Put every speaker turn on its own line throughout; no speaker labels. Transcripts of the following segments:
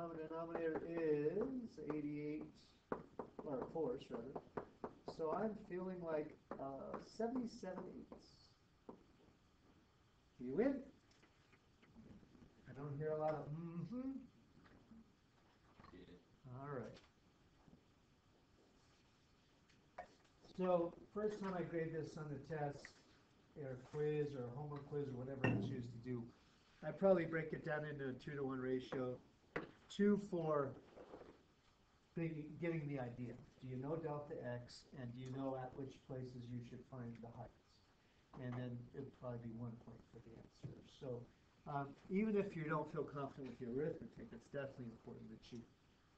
common denominator is 88, or force rather. So I'm feeling like 77/8. You win? I don't hear a lot of mm-hmm. All right. So first time I grade this on the test, or quiz, or homework quiz, or whatever I choose to do, I probably break it down into a 2-to-1 ratio. 2 for getting the idea. Do you know delta x, and do you know at which places you should find the heights? And then it would probably be 1 point for the answer. So even if you don't feel confident with your arithmetic, it's definitely important that you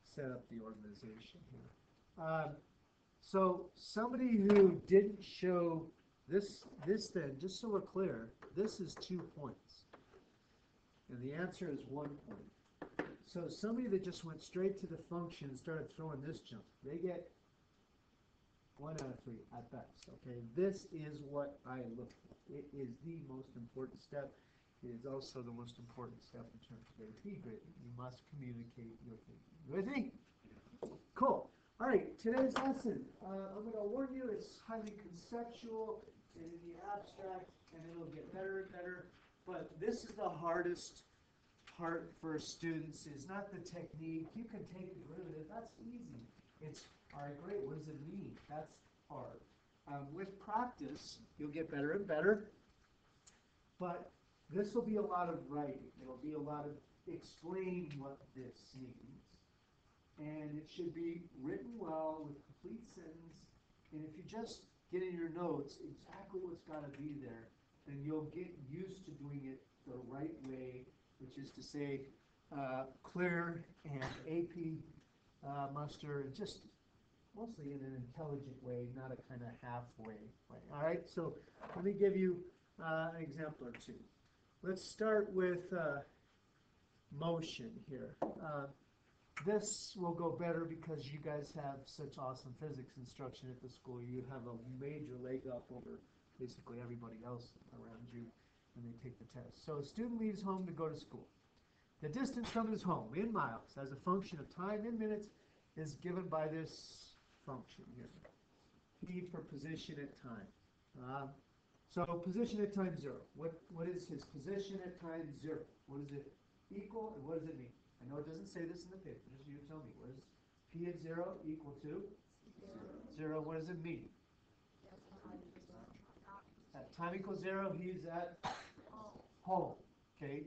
set up the organization here. So somebody who didn't show this then, just so we're clear, this is 2 points. And the answer is 1 point. So somebody that just went straight to the function and started throwing this junk, they get 1 out of 3 at best. Okay, this is what I look for. It is the most important step. It is also the most important step in terms of AP grading. You must communicate your thinking. You with me? Cool. All right, today's lesson. I'm going to warn you, it's highly conceptual and in the abstract, and it'll get better and better. But this is the hardest part for students, is not the technique. You can take a derivative. That's easy. It's, all right, great. What does it mean? That's hard. With practice, you'll get better and better. But this will be a lot of writing. It'll be a lot of explaining what this means. And it should be written well with complete sentence. And if you just get in your notes exactly what's got to be there, then you'll get used to doing it the right way, which is to say clear and AP muster, just mostly in an intelligent way, not a kind of halfway way. All right, so let me give you an example or two. Let's start with motion here. This will go better because you guys have such awesome physics instruction at the school. You have a major leg up over basically everybody else around you when they take the test. So a student leaves home to go to school. The distance from his home in miles as a function of time in minutes is given by this function here. P for position at time. So position at time 0. What is his position at time 0? What does it equal, and what does it mean? I know it doesn't say this in the paper. Just you tell me. What is P at 0 equal to? 0. What does it mean? At time equals 0, he's at home. Okay.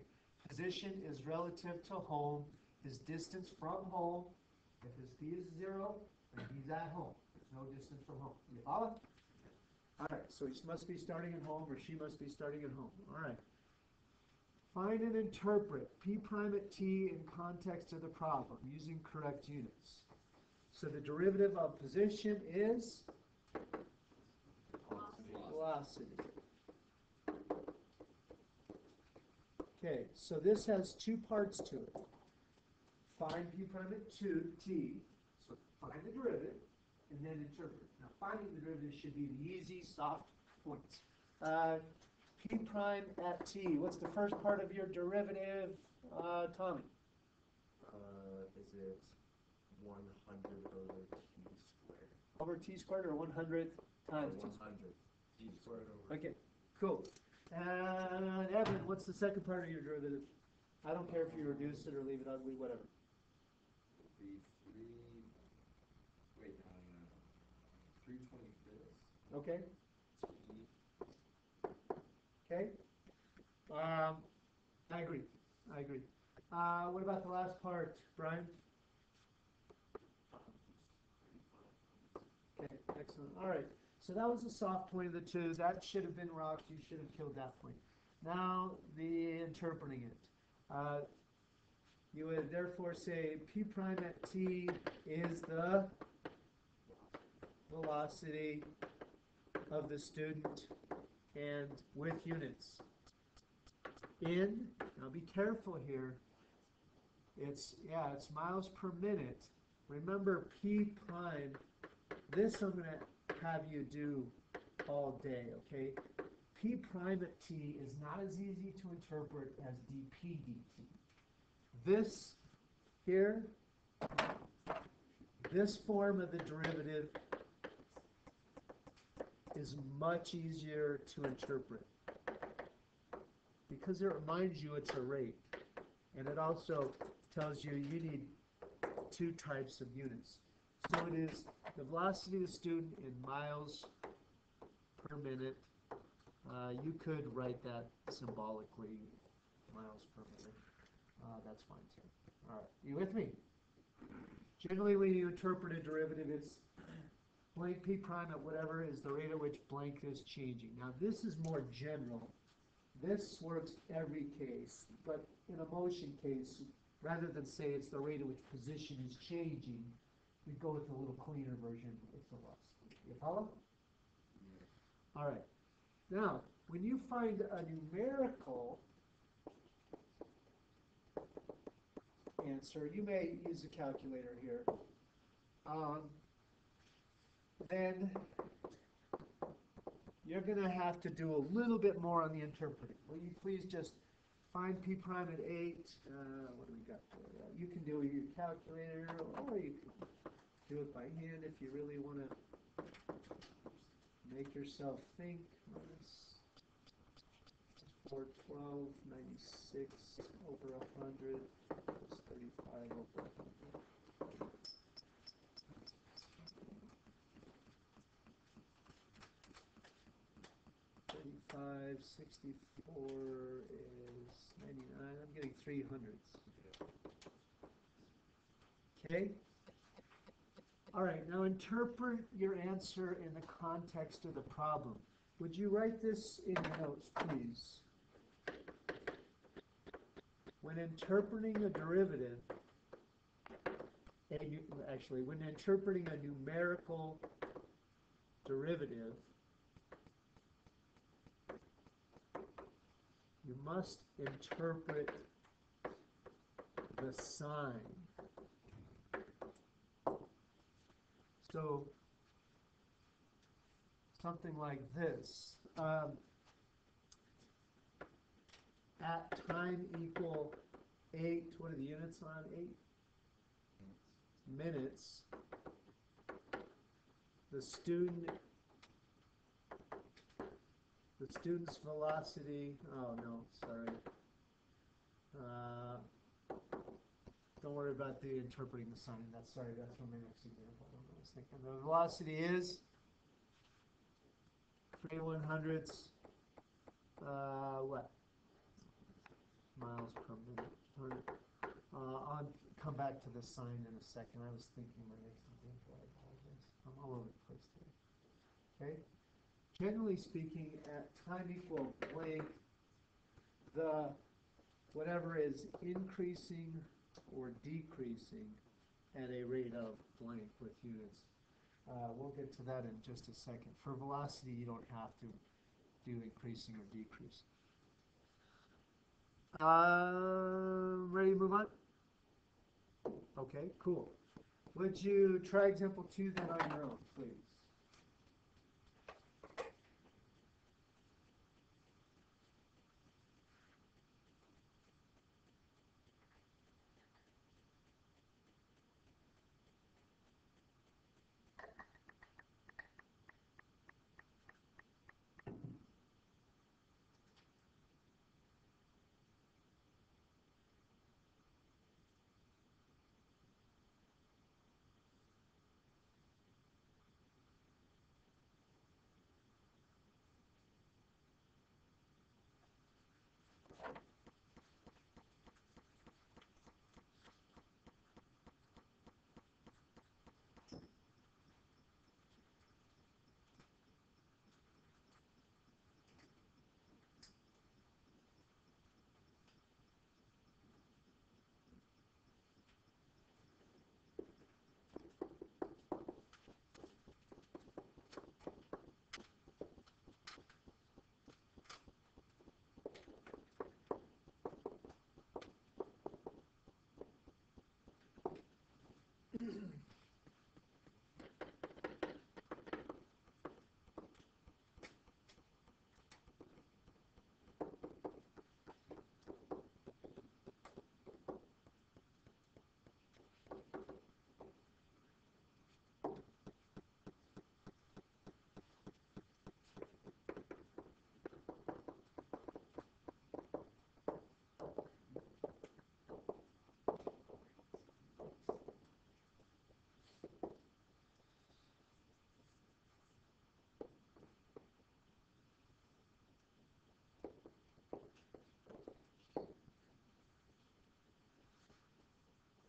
Position is relative to home. His distance from home. If his P is 0, then he's at home. There's no distance from home. You follow? All right. So he must be starting at home, or she must be starting at home. All right. Find and interpret P prime at t in context of the problem using correct units. So the derivative of position is velocity. Okay, so this has 2 parts to it. Find P prime at t, so find the derivative, and then interpret. Now finding the derivative should be the easy, soft points. P prime at t. What's the first part of your derivative, Tommy?
Is it 100 over t squared?
Over t squared, or 100 times
Or
t squared?
100 t squared over.
Okay, cool. And Evan, what's the second part of your derivative? I don't care if you reduce it or leave it ugly, whatever.
Be 3/25.
Okay.
T.
Okay. I agree. I agree. What about the last part, Brian? Okay, excellent. All right. So that was the soft point of the 2. That should have been rocked. You should have killed that point. Now, the interpreting it. You would therefore say P prime at t is the velocity of the student, and with units. Now be careful here, it's miles per minute. Remember P prime, this I'm going to have you do all day, okay? P prime at t is not as easy to interpret as dp dt. This here, this form of the derivative is much easier to interpret because it reminds you it's a rate. And it also tells you you need two types of units. So it is the velocity of the student in miles per minute. You could write that symbolically, miles per minute. That's fine too. All right, you with me? Generally, when you interpret a derivative, it's blank p prime at whatever is the rate at which blank is changing. Now, this is more general. This works every case, but in a motion case, rather than say it's the rate at which position is changing, we go with a little cleaner version. It's velocity. You follow?
Yeah.
All right. Now, when you find a numerical answer, you may use a calculator here. Then you're going to have to do a little bit more on the interpreting. Will you please just find p prime at 8? What do we got there? You can do it with your calculator, or you can do it by hand if you really want to make yourself think. Minus 412, 96 over 100, plus 35 over 100. 35, 64 is 99. I'm getting 300s. Okay? All right, now interpret your answer in the context of the problem. Would you write this in your notes, please? When interpreting a derivative, when interpreting a numerical derivative, you must interpret the sign. So, something like this. At time equal 8, what are the units on 8? Minutes. The student's velocity, oh no, sorry. Don't worry about the interpreting the sign. That's for my next example. I was thinking the velocity is 3/100ths, what? Miles per minute. I'll come back to the sign in a second. I was thinking my next example. I apologize. I'm all over the place today. Okay? Generally speaking, at time equal blank, the whatever is increasing or decreasing at a rate of blank with units. We'll get to that in just a second. For velocity, you don't have to do increasing or decreasing. Ready to move on? Okay, cool. Would you try example 2 then on your own, please?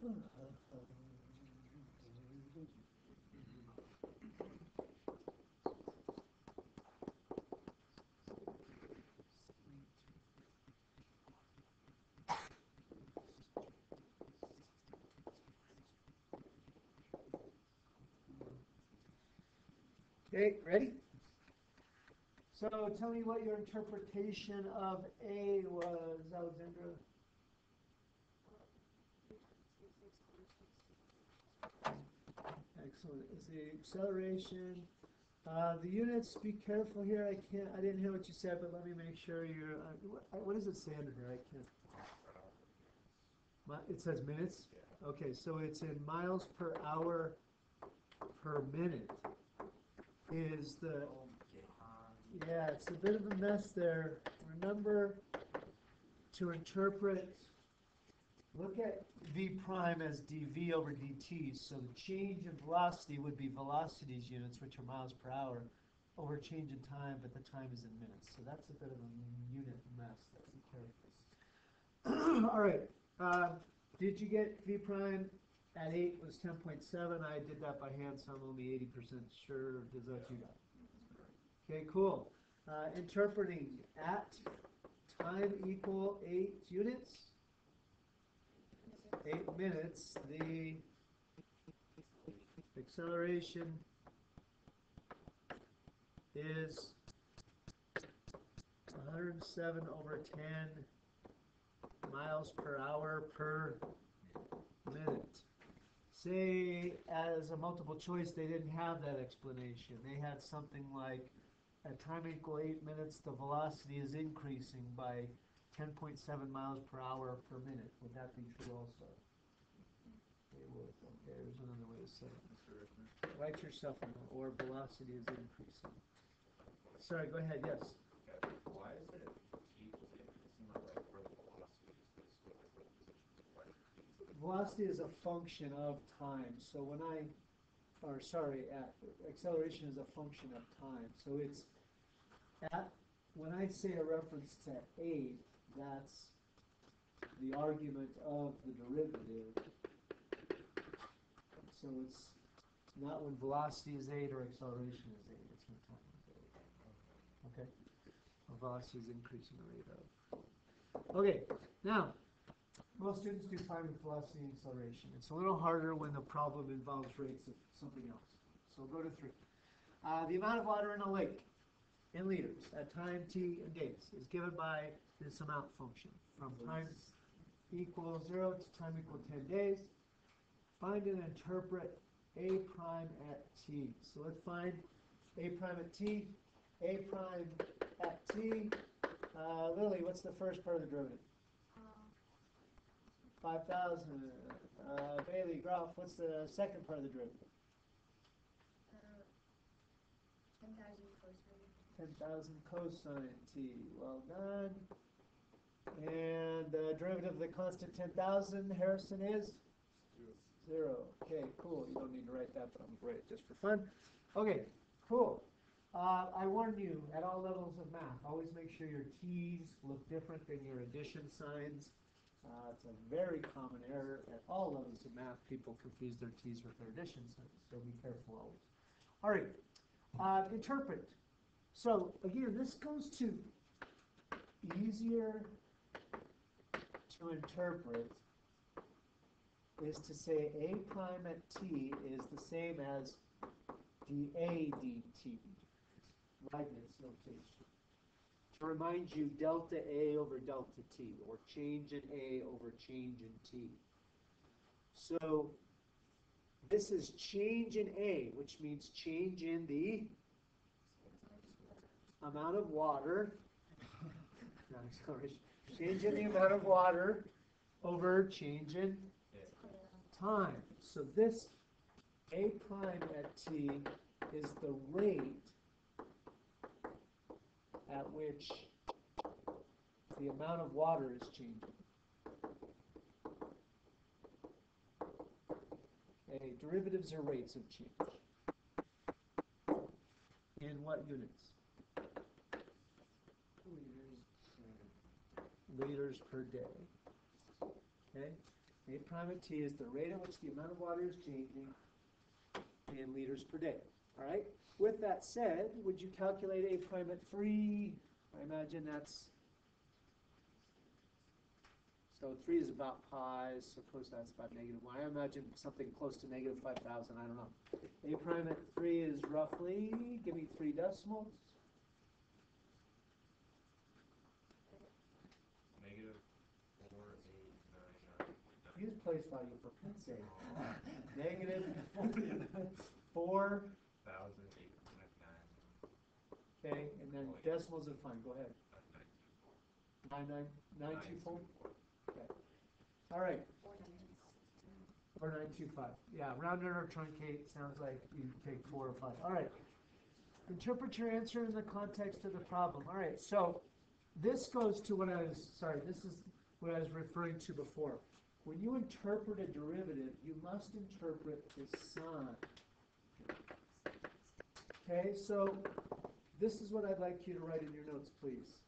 Okay, ready? So tell me what your interpretation of A was, Alexandra. Excellent. Is the acceleration? The units, be careful here. I didn't hear what you said, but let me make sure you're, what does it say under here? I can't. It says minutes? Okay, so it's in miles per hour per minute is the, yeah, it's a bit of a mess there. Remember to interpret, look at v prime as dv over dt. So the change in velocity would be velocities units, which are miles per hour, over change in time, but the time is in minutes. So that's a bit of a unit mess that be careful. All right. Did you get v prime at 8 was 10.7? I did that by hand, so I'm only 80% sure. Does that you got? Okay, cool. Interpreting at time equal 8 units, 8 minutes, the acceleration is 107 over 10 miles per hour per minute. Say, as a multiple choice, they didn't have that explanation. They had something like, at time equal 8 minutes, the velocity is increasing by 10.7 miles per hour per minute. Would that be true also? It would. Okay, there's another way to say it. Write yourself a note, or velocity is increasing. Sorry, go ahead, yes.
Why is it equals increasing like for the velocity?
Velocity is a function of time. So when acceleration is a function of time. So it's when I say a reference to 8, that's the argument of the derivative. So it's not when velocity is 8 or acceleration is 8. It's when time is 8. Okay? Velocity is increasing the rate of. Okay, now, most students do time with velocity and acceleration. It's a little harder when the problem involves rates of something else. So go to 3. The amount of water in a lake in liters at time t and days is given by this amount function from time equals 0 to time equal 10 days. Find and interpret a prime at t. So let's find a prime at t. A prime at t. Lily, what's the first part of the derivative? 5,000. Bailey, Groff, what's the second part of the derivative? 10,000 cosine t. Well done. And the derivative of the constant 10,000, Harrison, is? 0. Okay, cool. You don't need to write that, but I'm going to write it just for fun. Okay, cool. I warned you at all levels of math, always make sure your t's look different than your addition signs. It's a very common error at all levels of math. People confuse their t's with their addition signs, so be careful always. All right, interpret. So again, this goes to easier to interpret is to say a prime at t is the same as dA dt, Leibniz notation. To remind you, delta A over delta t, or change in A over change in t. So this is change in A, which means change in the amount of water, not acceleration, change in the amount of water over change in time. So this A prime at t is the rate at which the amount of water is changing. Okay, derivatives are rates of change. In what units? Liters per day. Okay? A prime at t is the rate at which the amount of water is changing in liters per day. All right? With that said, would you calculate A prime at 3? I imagine that's, so 3 is about pi, suppose that's about -1. I imagine something close to -5,000, I don't know. A prime at 3 is roughly, give me 3 decimals.
-4,899.9.
Use place value for pin's sake. -4,
1,809.
okay, and then decimals are fine, go ahead. 924? Okay. All right. 4925. Yeah, rounded or truncate, sounds like you take 4 or 5. All right. Interpret your answer in the context of the problem. All right, so this goes to what this is what I was referring to before. When you interpret a derivative, you must interpret the sign. Okay, so this is what I'd like you to write in your notes, please.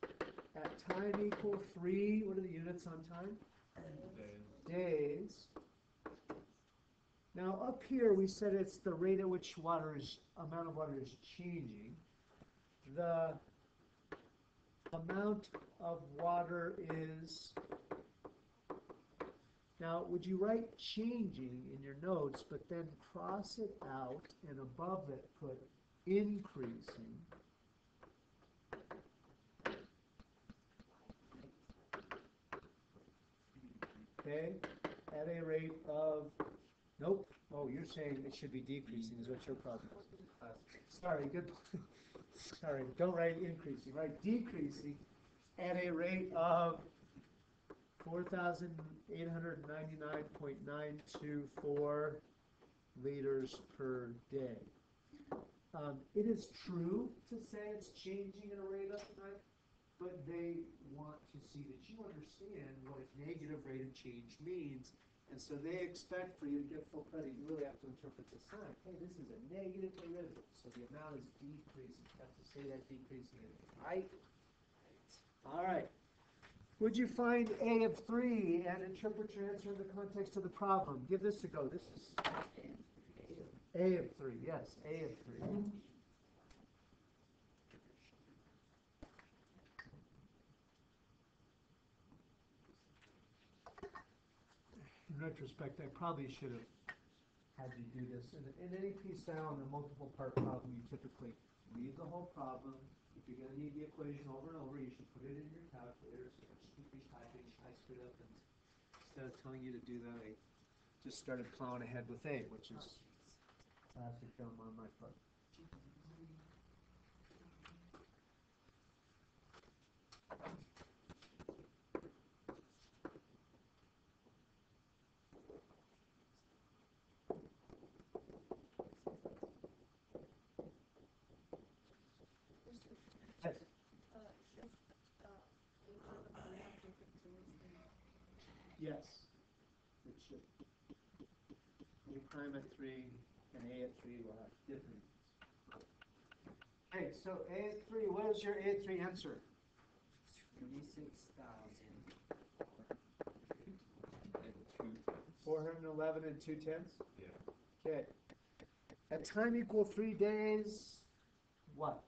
At time equal 3, what are the units on time? Days. Now up here we said it's the rate at which amount of water is changing. The amount of water is, now would you write changing in your notes, but then cross it out and above it put increasing. Okay, at a rate of, nope, oh, you're saying it should be decreasing is what your problem is. Sorry, good, sorry, don't write increasing, write decreasing at a rate of 4,899.924 liters per day. It is true to say it's changing at a rate of 9, but they want to see that you understand what a negative rate of change means, and so they expect for you to get full credit. You really have to interpret the sign. Hey, this is a negative derivative, so the amount is decreasing. You have to say that decreasing is right. All right. Would you find A of 3 and interpret your answer in the context of the problem? Give this a go. This is A of 3. Yes, A of 3. In retrospect, I probably should have had you do this. In any P-style and a multiple part problem, you typically read the whole problem. If you're going to need the equation over and over, you should put it in your calculator. So just keep retyping. I screwed up, and instead of telling you to do that, I just started plowing ahead with A, which is classic dumb on my part. Yes. Yes, it should. A prime at 3 and A at 3 will have different. Okay, so A at 3, what is your A at 3 answer? 411 and 2/10?
Yeah.
Okay. At time equal 3 days, what?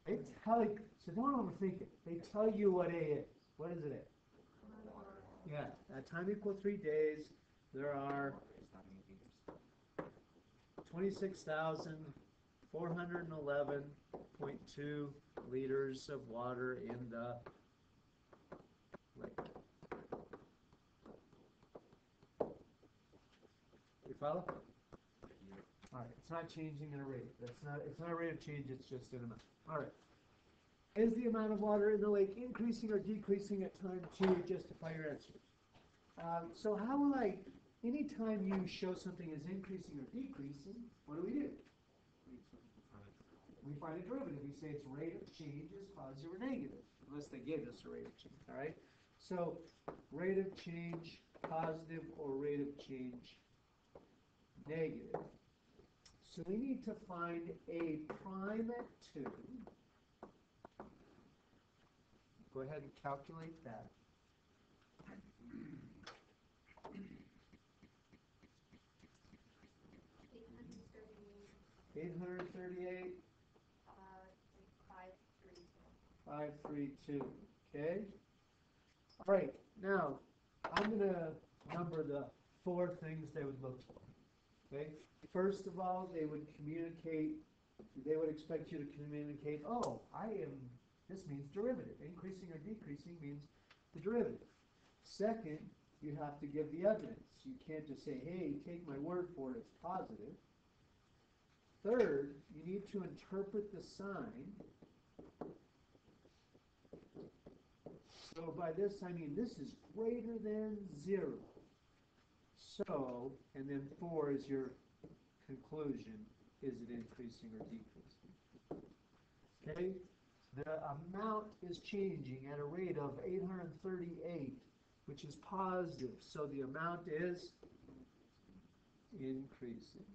They tell you, so don't overthink it. They tell you what A is. What is it? Yeah, at time equal 3 days, there are 26,411.2 liters of water in the lake. You follow? All right, it's not changing in a rate. It's not a rate of change, it's just an amount. All right. Is the amount of water in the lake increasing or decreasing at time 2? Justify your answer. So how will anytime you show something as increasing or decreasing, what do? We find a derivative. We say its rate of change is positive or negative, unless they gave us a rate of change, all right? So rate of change positive or rate of change negative. So we need to find A prime at 2. Go ahead and calculate that. 838,
Like 532.
532. Okay? All right, now I'm going to number the 4 things they would look for. Okay? First of all, they would expect you to communicate, oh, this means derivative. Increasing or decreasing means the derivative. Second, you have to give the evidence. You can't just say, hey, take my word for it, it's positive. Third, you need to interpret the sign. So by this, I mean this is greater than 0. So, and then 4 is your conclusion. Is it increasing or decreasing? Okay? The amount is changing at a rate of 838, which is positive. So the amount is increasing.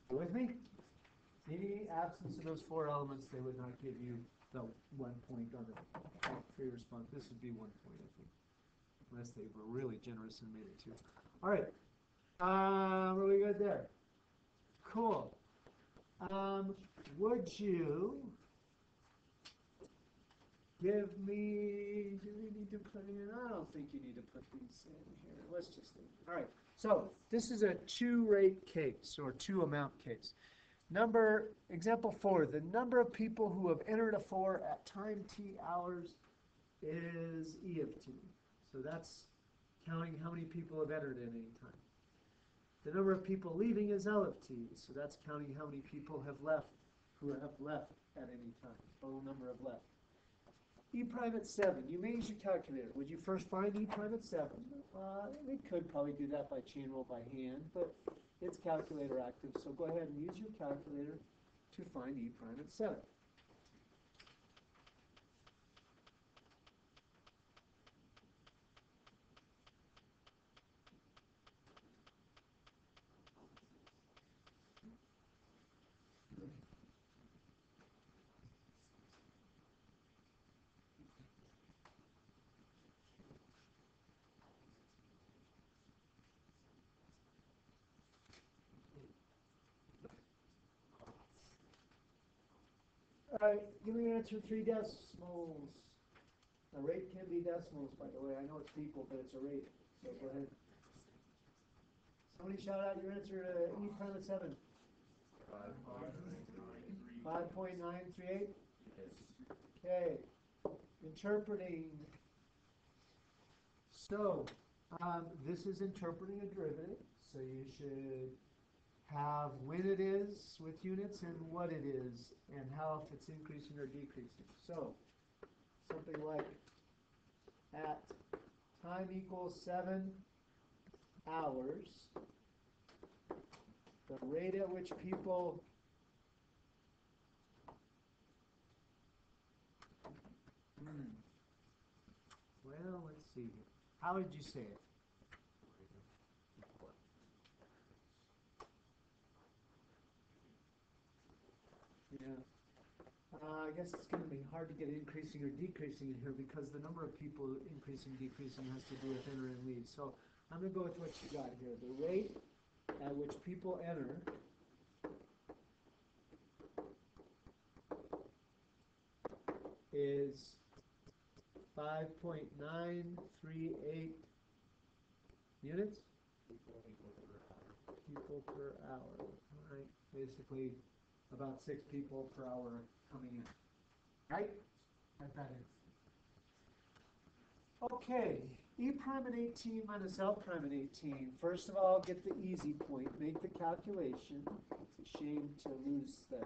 With me? Any absence of those 4 elements, they would not give you the 1 point on the free response. This would be 1 point, I think. Unless they were really generous and made it 2. All right. Really good there. Cool. Would you give me, do we need to put in, I don't think you need to put these in here. Let's just leave it. All right. So this is a 2-rate case or 2-amount case. Example 4, the number of people who have entered a 4 at time t hours is E of t. So that's counting how many people have entered at any time. The number of people leaving is L of t. So that's counting how many people have left, who have left at any time. Total number of left. E prime at 7. You may use your calculator. Would you first find E prime at 7? We could probably do that by chain rule by hand, but it's calculator active. So go ahead and use your calculator to find E prime at 7. All right, give me your answer 3 decimals. A rate can be decimals, by the way. I know it's people, but it's a rate. So go ahead. Somebody shout out your answer to E prime at 7. 5.938. Okay. Interpreting. So, this is interpreting a derivative. So you should have when it is with units and what it is and how if it's increasing or decreasing. So, something like at time equals 7 hours, the rate at which people well, let's see here. How did you say it? Yeah. I guess it's going to be hard to get increasing or decreasing in here because the number of people increasing, decreasing has to do with enter and leave. So I'm going to go with what you got here. The rate at which people enter is 5.938 units? People per hour. All right. Basically, about 6 people per hour coming in. Right? At that instant. Okay. E prime at 18 minus L prime at 18. First of all, get the easy point. Make the calculation. It's a shame to lose the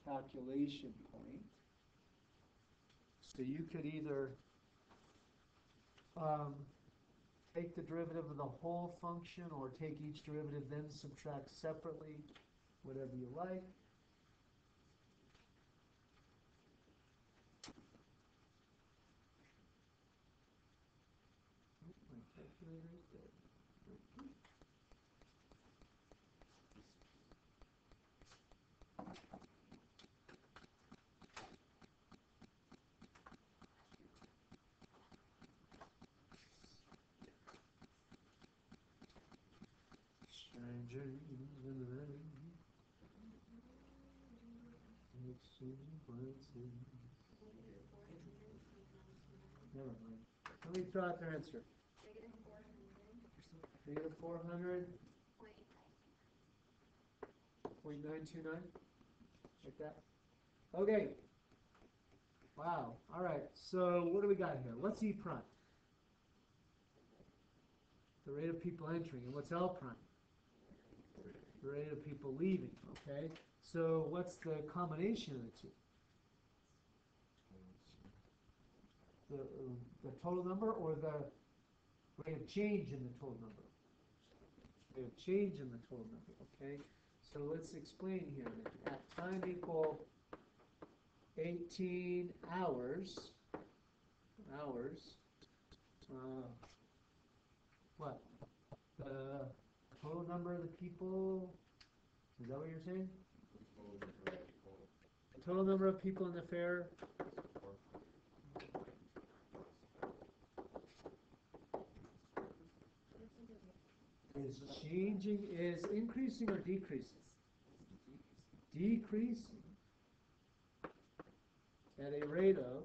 calculation point. So you could either take the derivative of the whole function or take each derivative then subtract separately, whatever you like. My calculator is dead. Never mind. Let me throw out their answer.
Negative 400,
Negative 400.929, like that. Okay. Wow. All right. So what do we got here? What's E prime? The rate of people entering. And what's L prime? The rate of people leaving. Okay. So what's the combination of the two? The total number or the rate of change in the total number? Rate of change in the total number. Okay. So let's explain here. At time equal 18 hours, what? The total number of the people, is that what you're saying? The total number of people in the fair is changing, is increasing or decreasing? Decreasing at a rate of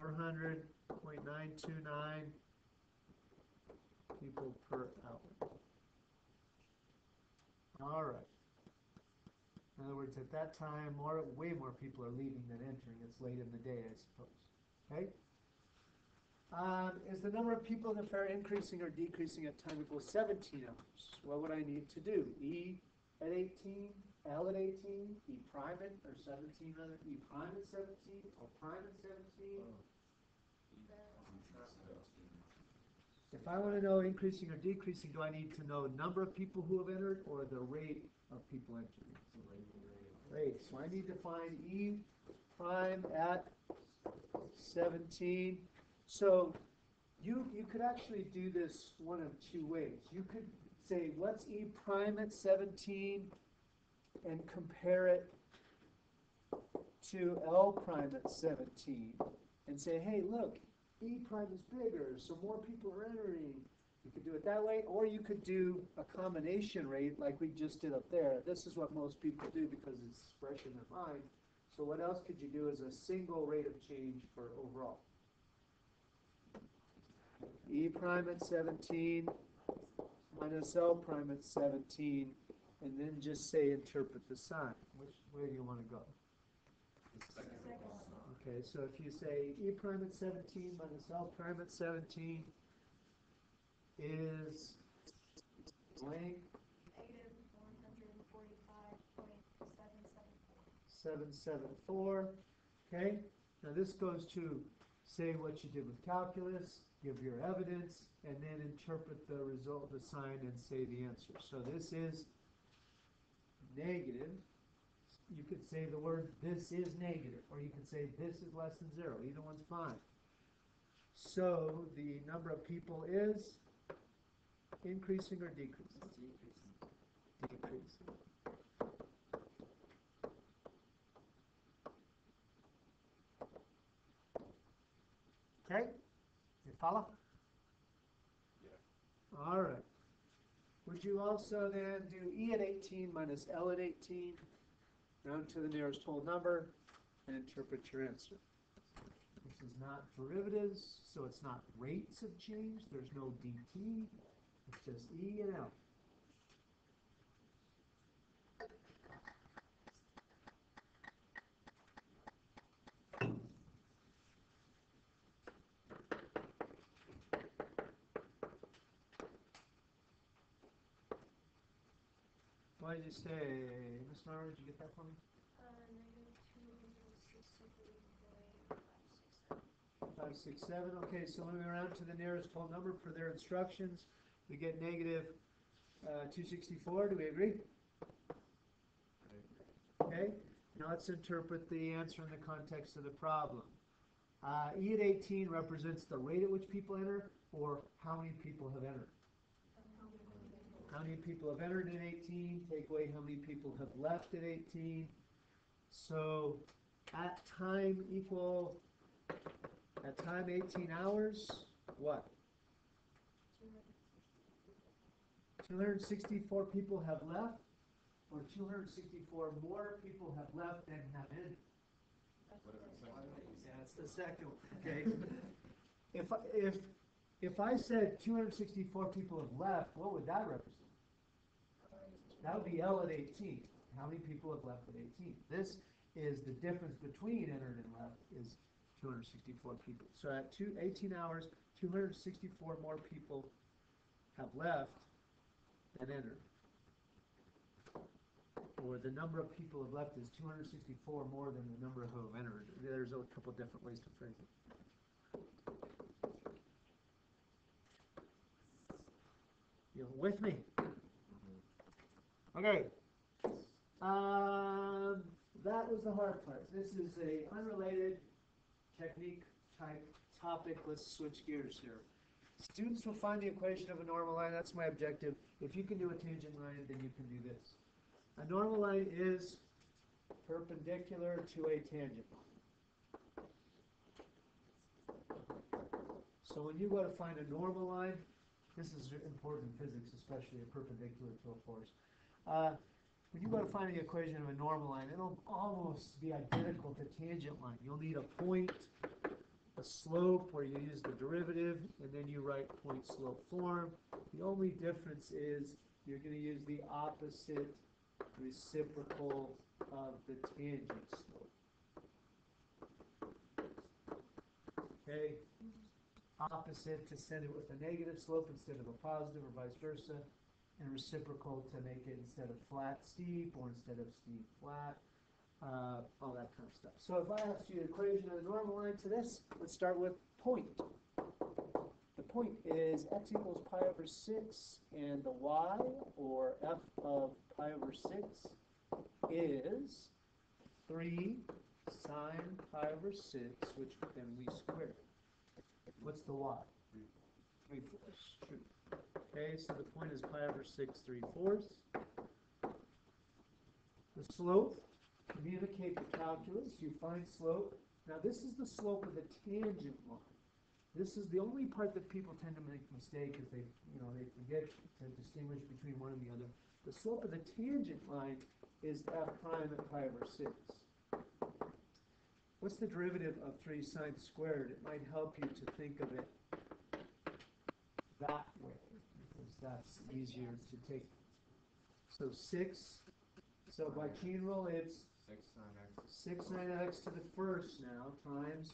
400.929 people per hour. All right. In other words, at that time, way more people are leaving than entering. It's late in the day, I suppose. Okay. Is the number of people in the fair increasing or decreasing at time equals 17 hours? What would I need to do? E at 18, L at 18, E prime at, or 17 rather, E prime at 17, or prime at 17? If I want to know increasing or decreasing, do I need to know number of people who have entered or the rate of people entering? Rate. So I need to find E prime at 17. So you could actually do this one of two ways. You could say, what's E prime at 17 and compare it to L prime at 17 and say, hey, look, E prime is bigger, so more people are entering. You could do it that way, or you could do a combination rate like we just did up there. This is what most people do because it's fresh in their mind. So what else could you do as a single rate of change for overall? E prime at 17 minus L prime at 17, and then just say interpret the sign. Which way do you want to go? Okay, so if you say E prime at 17 minus L prime at 17 is blank
negative
774. Okay, now this goes to say what you did with calculus, give your evidence, and then interpret the result, the sign, and say the answer. So this is negative. You could say the word this is negative, or you could say this is less than 0. Either one's fine. So the number of people is increasing or decreasing? Decreasing. Okay? You follow? Yeah. All right. Would you also then do E at 18 minus L at 18, round to the nearest whole number, and interpret your answer? This is not derivatives, so it's not rates of change. There's no dt. It's just E and L. What did you say, Miss Mara? Did you get that for me?
negative
567.
267.
Okay, so when we round to the nearest whole number for their instructions, we get negative 264. Do we agree? Okay, now let's interpret the answer in the context of the problem. E at 18 represents the rate at which people enter, or how many people have entered. How many people have entered in 18? Take away how many people have left at 18. So at time 18 hours, what? 264 people have left, or 264 more people have left than have entered.
What is the second one?
Yeah, it's the second one, okay? If I said 264 people have left, what would that represent? That would be L at 18. How many people have left at 18? This is the difference between entered and left is 264 people. So at 18 hours, 264 more people have left than entered. Or the number of people have left is 264 more than the number who have entered. There's a couple different ways to phrase it. You with me? Okay. That was the hard part. This is a unrelated technique type topic. Let's switch gears here. Students will find the equation of a normal line. That's my objective. If you can do a tangent line, then you can do this. A normal line is perpendicular to a tangent line. So when you go to find a normal line, this is important in physics, especially a perpendicular to a force. When you go to find the equation of a normal line, it'll almost be identical to tangent line. You'll need a point, a slope where you use the derivative, and then you write point slope form. The only difference is you're going to use the opposite reciprocal of the tangent slope. Okay? Opposite to send it with a negative slope instead of a positive, or vice versa, and reciprocal to make it instead of flat steep or instead of steep flat, all that kind of stuff. So if I asked you the equation of the normal line to this, let's start with point. The point is x equals pi over 6, and the y, or f of pi over 6, is 3 sine pi over 6, which then we square. What's the y? 3/4. True. Okay, so the point is pi over 6 3/4. The slope, communicate the calculus, you find slope. Now this is the slope of the tangent line. This is the only part that people tend to make a mistake because they forget to distinguish between one and the other. The slope of the tangent line is f prime at pi over 6. What's the derivative of 3 sine squared? It might help you to think of it that way, because that's easier to take. So 6, so by chain rule it's
6 sine x
6 sine x to the first now times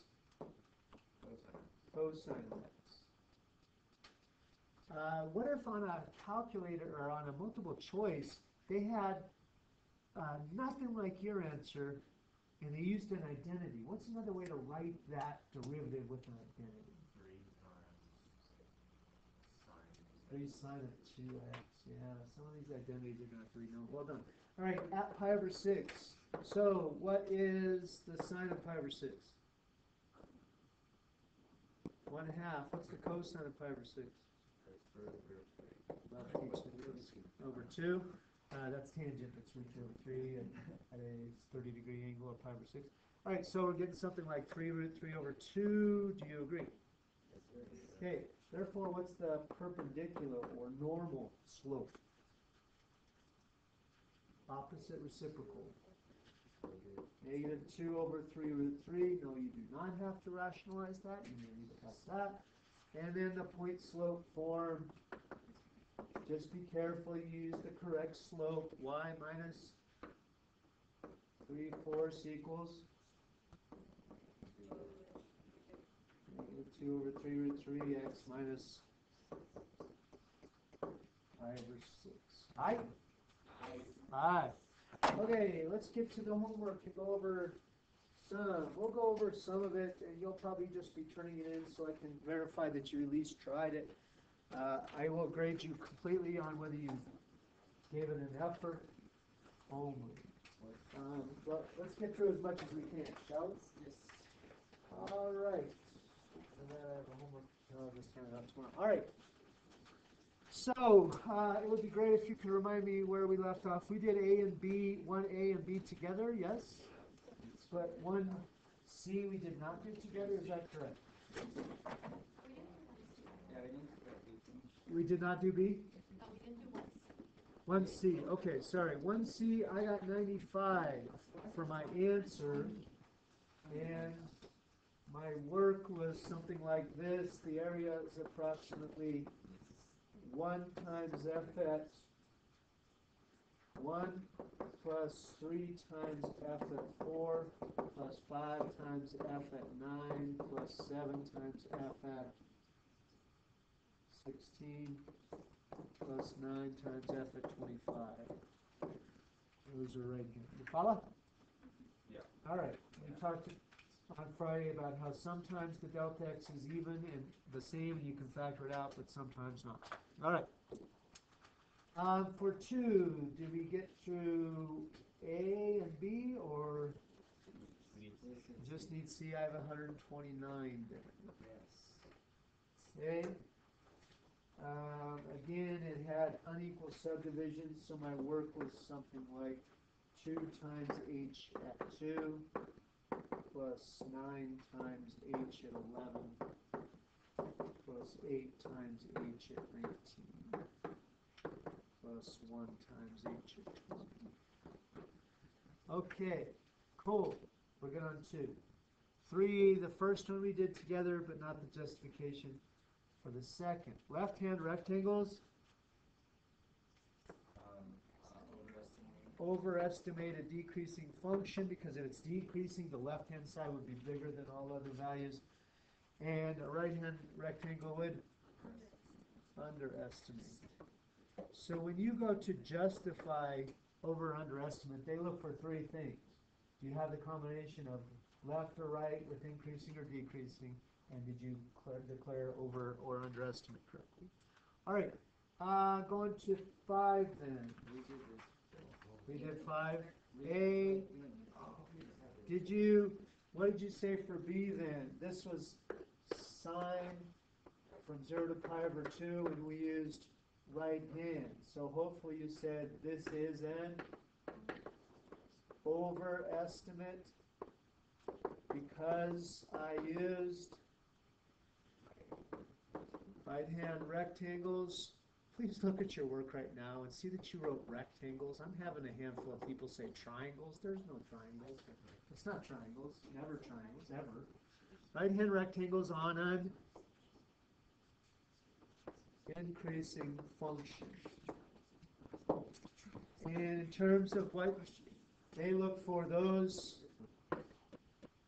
cosine of x. What if on a calculator or on a multiple choice they had nothing like your answer and they used an identity? What's another way to write that derivative with an identity? 3 sine of 2x. Yeah, some of these identities are going to have to be known. Well done. All right, at pi over 6. So what is the sine of pi over 6? 1/2. What's the cosine of pi over 6? Over 2. That's tangent. That's root 2 over 3 at a 30-degree angle of pi over 6. All right, so we're getting something like 3 root 3 over 2. Do you agree? Okay. Therefore, what's the perpendicular or normal slope? Opposite reciprocal. Negative 2 over 3 root 3. No, you do not have to rationalize that. You may leave it like that. And then the point slope form. Just be careful you use the correct slope. Y minus 3/4 equals negative 2 over 3 root 3 x minus pi over 6. Aye? Aye. Okay, let's get to the homework and go over some. We'll go over some of it, and you'll probably just be turning it in so I can verify that you at least tried it. I will grade you completely on whether you gave it an effort only. But let's get through as much as we can, shall we? Yes. All right. And then I have a homework this time out tomorrow. All right. So it would be great if you could remind me where we left off. We did A and B, 1A and B together, yes? But 1C we did not do together, is that correct?
Yeah, I didn't
We did not do B?
No, we didn't do one C.
1C, okay, sorry. 1C, I got 95 for my answer. And my work was something like this. The area is approximately 1 times f at 1 plus 3 times f at 4 plus 5 times f at 9 plus 7 times f at 16 plus 9 times f at 25. Those are right here. You follow?
Yeah.
All right. We talked on Friday about how sometimes the delta x is even and the same and you can factor it out, but sometimes not. All right. For 2, did we get through A and B, or
We need to-
just need C? I have 129 there.
Yes.
Okay. Again, it had unequal subdivisions, so my work was something like 2 times h at 2 plus 9 times h at 11 plus 8 times h at 19 plus 1 times h at 20. Okay, cool. We're good on 2. 3, the first one we did together, but not the justification for the second. Left-hand rectangles, overestimate a decreasing function, because if it's decreasing, the left-hand side would be bigger than all other values. And a right-hand rectangle would underestimate. So when you go to justify over or underestimate, they look for 3 things. Do you have the combination of left or right with increasing or decreasing? And did you declare over or underestimate correctly? All right, going to 5 then. We did 5. A. What did you say for B then? This was sine from 0 to pi over 2, and we used right hand. So hopefully you said this is an overestimate because I used right hand rectangles. Please look at your work right now and see that you wrote rectangles. I'm having a handful of people say triangles. There's no triangles. It's not triangles. Never triangles, ever. Right hand rectangles on an increasing function. And in terms of what they look for, those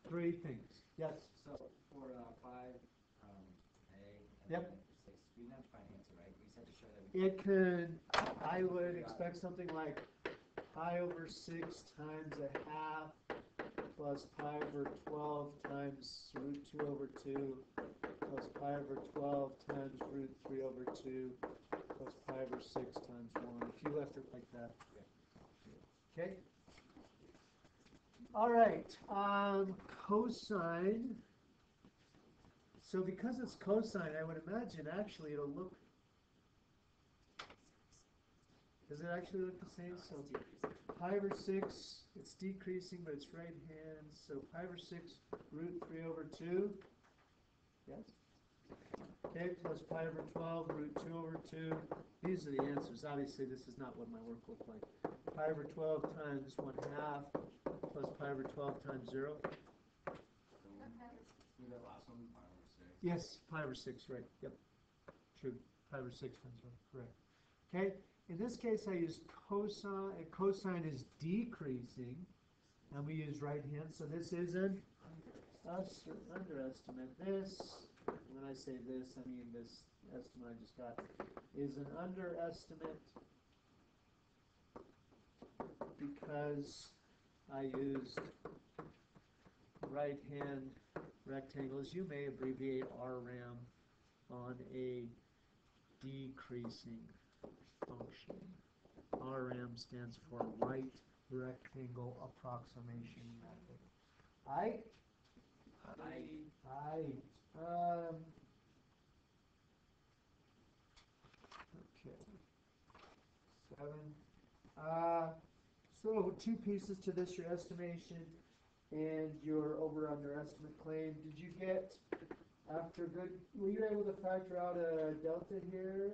3 things. Yes?
So for 5, A, and
Yep.
6, we didn't have to find an answer, right? We just had to show that we
It could, I would expect something like pi over 6 times a half plus pi over 12 times root 2 over 2 plus pi over 12 times root 3 over 2 plus pi over 6 times 1. If you left it like that. Okay? All right. Cosine. So because it's cosine, I would imagine actually it'll look. Does it actually look the same? So pi over 6, it's decreasing, but it's right hand. So pi over 6 root 3 over 2. Yes? Okay, plus pi over 12 root 2 over 2. These are the answers. Obviously, this is not what my work looked like. Pi over 12 times 1/2 plus pi over 12 times 0.
That last one, pi over 6.
Yes, pi over 6, right. Yep. True. Pi over 6 times 1. Correct. Okay. In this case, I use cosine. Cosine is decreasing, and we use right hand. So this is an underestimate. This, when I say this, I mean this estimate I just got, is an underestimate because I used right hand rectangles. You may abbreviate RRAM on a decreasing function. RRAM stands for right rectangle approximation method. I. Okay. 7. So 2 pieces to this, your estimation and your over-underestimate claim. Did you get After good, were you able to factor out a delta here?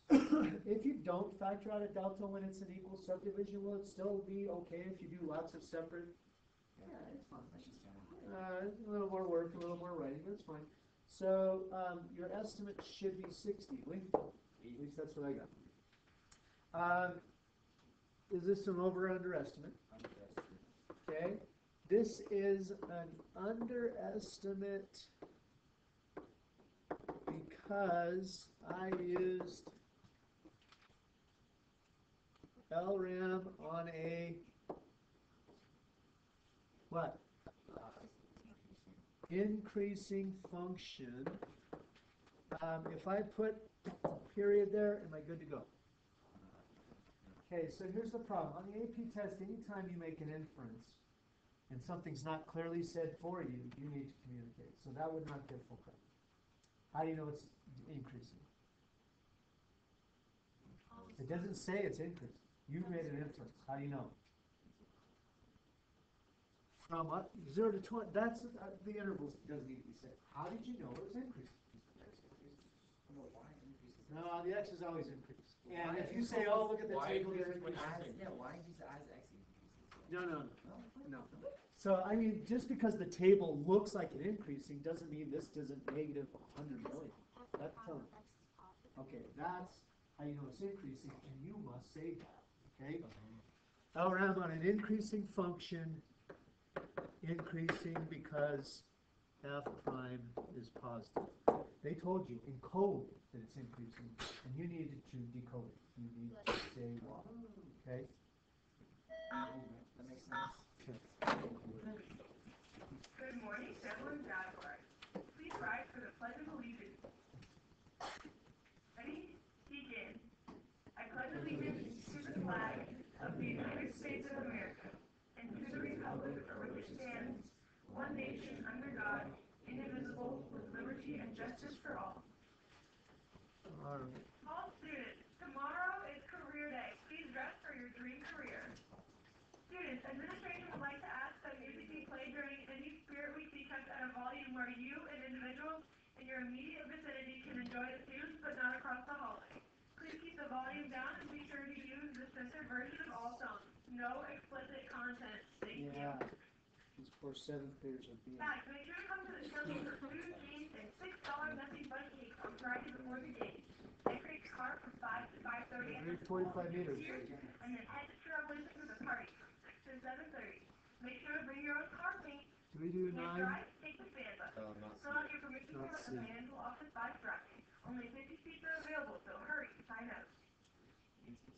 If you don't factor out a delta when it's an equal subdivision, will it still be okay if you do lots of separate?
Yeah, it's fun, that's just general.
A little more work, a little more writing, that's fine. So, your estimate should be 60, at least that's what I got. Is this an over or underestimate? Okay, this is an underestimate because I used LRAM on a what? Increasing function. If I put period there, am I good to go? Okay, so here's the problem. On the AP test, anytime you make an inference and something's not clearly said for you, you need to communicate. So that would not get full credit. How do you know it's increasing? It doesn't say it's increasing. You made an inference. How do you know? From 0 to 20, that's the interval doesn't need to be said. How did you know it was increasing? No, the x is always increased. And if you say, oh, look at the
Why
table, they're
increases when
increasing.
Yeah, why is the eyes X increasing?
No. So, I mean, just because the table looks like it increasing doesn't mean this doesn't negative 100 million. That's telling you. Okay, that's how you know it's increasing, and you must say that, okay? LRAM on an increasing function, increasing because f prime is positive. They told you in code that it's increasing, and you needed to decode it. You need to say why, okay?
That makes sense.
Good morning, Evelyn Jaguar. Please rise for the Pledge of Allegiance. Ready? Begin. I pledge allegiance to the flag of the United States of America and to the republic for which it stands, one nation under God, indivisible, with liberty and justice for all.
All right.
All students, tomorrow is career day. Please dress for your dream career. Students, administration would like to ask that music be played during any spirit week be kept at a volume where you and individuals in your immediate vicinity can enjoy the tunes but not across the hallway. Please keep the volume down and be sure to use the censored version of all songs. No explicit content. Thank you.
These poor seventh graders are being.
Guys, make sure to come to the shelter for food, games, and $6 nothing but cake on Friday before the game. Decorate your car from 5 to 5:30 at the school.
45 meters.
And then head to Trailblazer for the party from 6 to 7:30. Make sure to bring your own car paint.
Do we do
Can't
9?
drive? Take the van bus. Fill out your permission form at the Manville office by Friday. Only 50 seats are available, so hurry, sign up.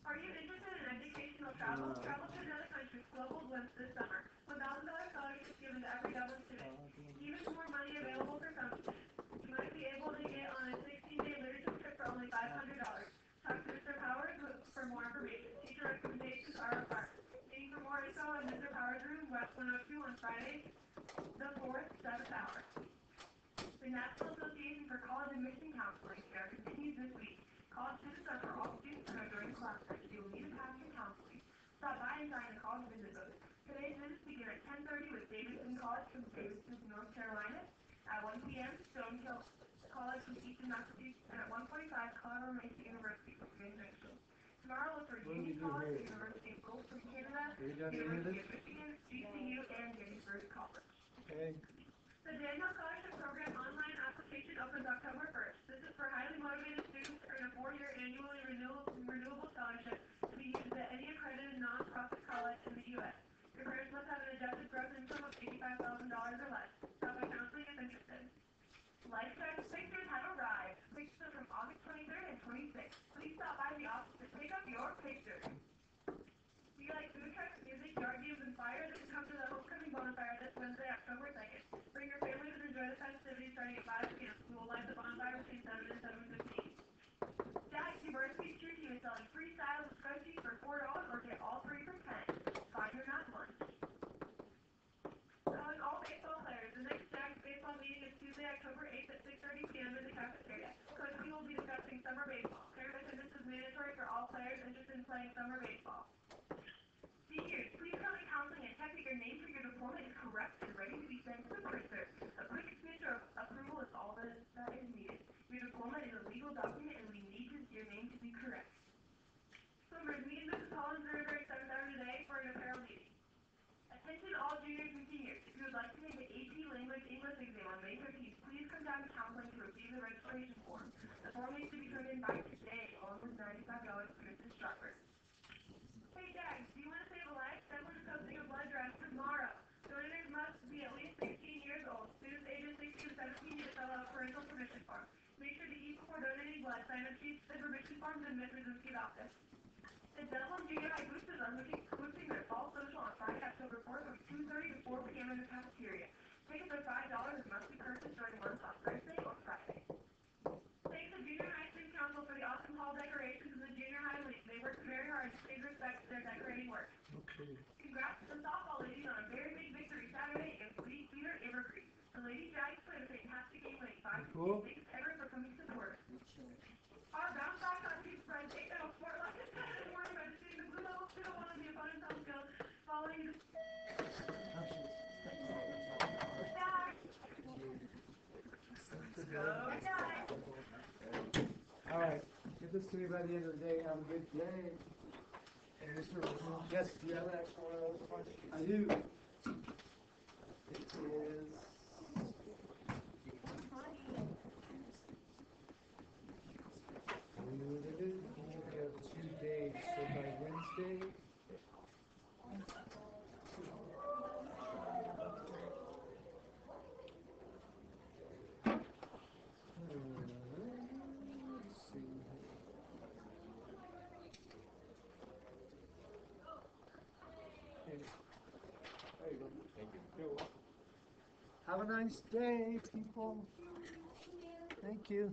Are you interested in educational travel? Travel to another country's global glimpse this summer. $1,000 scholarships given to every Dublin student. Even more money available for some students. You might be able to get on a 16-day leadership trip for only $500. Talk to Mr. Powers for more information. Teacher recommendations are required. Meeting for more info in Mr. Powers' room, West 102 on Friday, the 4th, 7th hour. The National Association for College Admission Counseling Fair continues this week. College students are for all students and are during class time. You will need a pass for counseling. Stop by and sign the college visit book. Today's visits begin at 10:30 with Davidson College from Davidson, North Carolina. At 1 p.m., Stonehill College from Eastern Massachusetts. And at 1:45, Colorado Mesa University from Grand Junction. Tomorrow, look for Union College, University of Guelph from Canada, University of Michigan, GCU, and Gettysburg College.
Okay.
The Daniel Scholarship Program online application opens October 1st. This is for highly motivated students to earn a 4-year annually renewable scholarship to be used at any accredited non-profit college in the U.S. Your parents must have an adjusted gross income of $85,000 or less. Stop by counseling if interested. Lifetime pictures have arrived. Pictures are from August 23rd and 26th. Please stop by the office to pick up your pictures. Do you like food trucks, music, yard games, and fire? Then come to the Homecoming Bonfire this Wednesday, October 2nd. Bring your families and enjoy the festivities starting at 5 p.m. We will light the bonfire between 7 and 7:15. Jack's University Cheer Team is selling free styles of scrunchies for $4 or get all 3 for $10. Buy your not lunch. Calling all baseball players. The next Jack's baseball meeting is Tuesday, October 8th at 6:30 p.m. in the cafeteria. Coach Lee will be discussing summer baseball. Parent attendance is mandatory for all players interested in playing summer baseball. Seniors, please come to counseling and check that your name for your diploma is correct and ready to be sent to the purser. A quick signature of like to take the AP Language English exam on May 15th, please come down to counseling to receive the registration form. The form needs to be turned in by today, along with $95 for its instructor. Hey Jags, do you want to save a life? Someone is hosting a blood drive tomorrow. Donors must be at least 16 years old. Students ages 16 to 17 need to fill out a parental permission form. Make sure to eat before donating blood. Sign up sheets and permission forms in Ms. Brzezinski's office. The Dublin Junior High Boosters are hosting their fall social on Friday, October 4th from 2:30 to 4 p.m. in the cafeteria. Tickets are $5 and must be purchased during lunch on Thursday or Friday. Thanks to Junior High Student Council for the awesome hall decorations in the Junior High League. They worked very hard to pay respect to their decorating work.
Okay.
Congrats to the softball ladies on a very big victory Saturday against Lee Cedar Evergreen. The Lady Jags played a fantastic game winning 5-2. Thanks ever for coming to support us. Our bounce back on team spread 8-0 sport like I said in the morning by defeating the Blue Devils 2-1 on the opponent's home field following the
All right, get this to me by the end of the day. Have a good day. And Mr. Yes, do you have an extra one of those ones? I do. It is. We have 2 days, so by Wednesday. Let's see. Okay. There you go.
Thank you.
You're welcome.
Have a nice day, people. Thank you.